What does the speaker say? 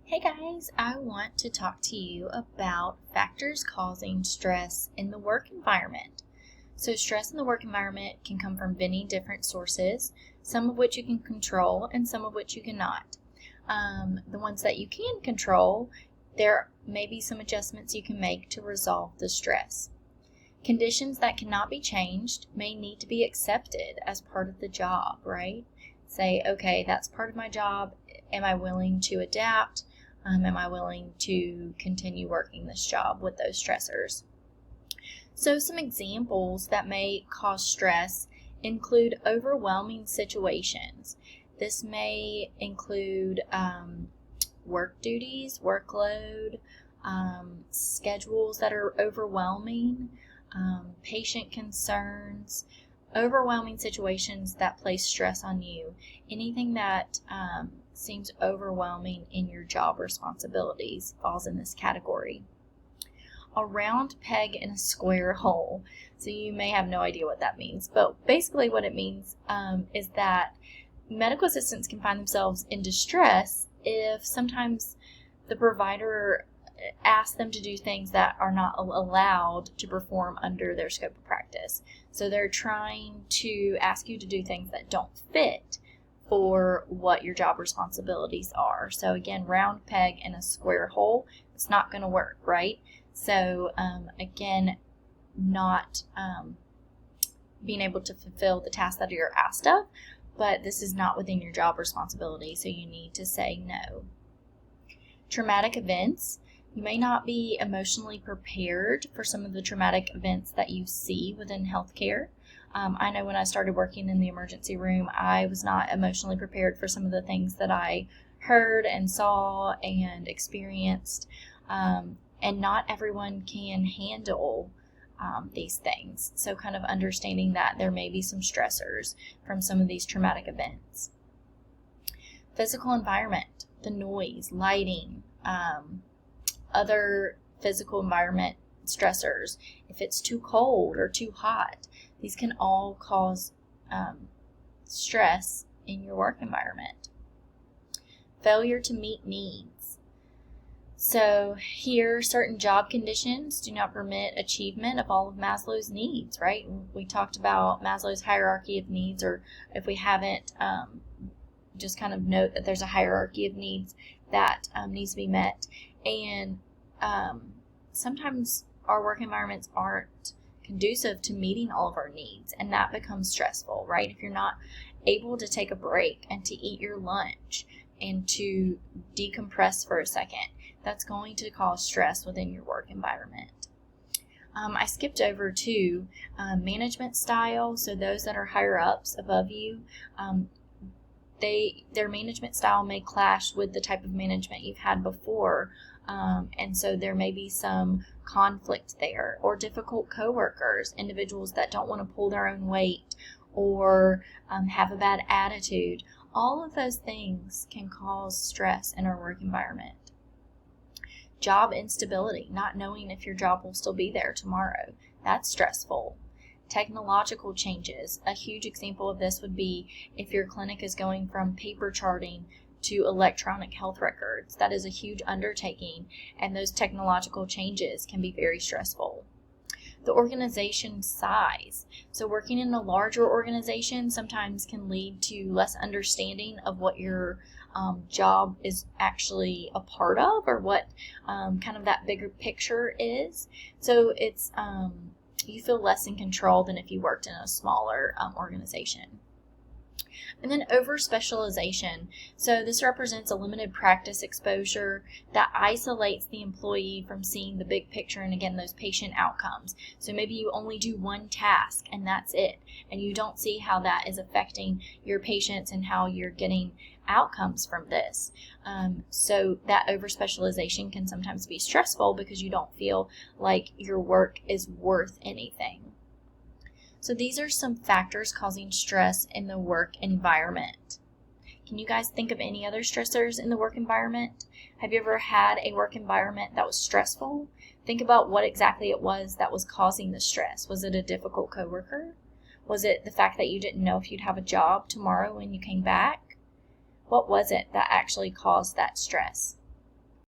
Hey guys, I want to talk to you about factors causing stress in the work environment. So stress in the work environment can come from many different sources, some of which you can control and some of which you cannot. The ones that you can control, there may be some adjustments you can make to resolve the stress. Conditions that cannot be changed may need to be accepted as part of the job, right? Say, okay, that's part of my job. Am I willing to adapt? Am I willing to continue working this job with those stressors? So some examples that may cause stress include overwhelming situations. This may include work duties, workload, schedules that are overwhelming, patient concerns, overwhelming situations that place stress on you. Anything that seems overwhelming in your job responsibilities falls in this category. A round peg in a square hole. So you may have no idea what that means, but basically what it means is that medical assistants can find themselves in distress if sometimes the provider asks them to do things that are not allowed to perform under their scope of practice. So they're trying to ask you to do things that don't fit for what your job responsibilities are. So again, round peg in a square hole, it's not going to work, right? So again, not being able to fulfill the tasks that you're asked of, but this is not within your job responsibility, so you need to say no. Traumatic events. You may not be emotionally prepared for some of the traumatic events that you see within healthcare. I know when I started working in the emergency room, I was not emotionally prepared for some of the things that I heard and saw and experienced. And not everyone can handle these things. So kind of understanding that there may be some stressors from some of these traumatic events. Physical environment, the noise, lighting, other physical environment stressors. If it's too cold or too hot, these can all cause stress in your work environment. Failure to meet needs. So here, certain job conditions do not permit achievement of all of Maslow's needs, right? We talked about Maslow's hierarchy of needs, or if we haven't, just kind of note that there's a hierarchy of needs that needs to be met. And sometimes our work environments aren't conducive to meeting all of our needs, and that becomes stressful, right? If you're not able to take a break and to eat your lunch and to decompress for a second, that's going to cause stress within your work environment. I skipped over to management style. So those that are higher ups above you, their management style may clash with the type of management you've had before, and so there may be some conflict there, or difficult coworkers, individuals that don't want to pull their own weight or have a bad attitude. All of those things can cause stress in our work environment. Job instability, not knowing if your job will still be there tomorrow. That's stressful. Technological changes. A huge example of this would be if your clinic is going from paper charting to electronic health records. That is a huge undertaking, and those technological changes can be very stressful. The organization size. So working in a larger organization sometimes can lead to less understanding of what your job is actually a part of, or what kind of that bigger picture is. So it's you feel less in control than if you worked in a smaller organization. And then over-specialization. So this represents a limited practice exposure that isolates the employee from seeing the big picture and, again, those patient outcomes. So maybe you only do one task and that's it, and you don't see how that is affecting your patients and how you're getting outcomes from this. So that over-specialization can sometimes be stressful because you don't feel like your work is worth anything. So these are some factors causing stress in the work environment. Can you guys think of any other stressors in the work environment? Have you ever had a work environment that was stressful? Think about what exactly it was that was causing the stress. Was it a difficult coworker? Was it the fact that you didn't know if you'd have a job tomorrow when you came back? What was it that actually caused that stress?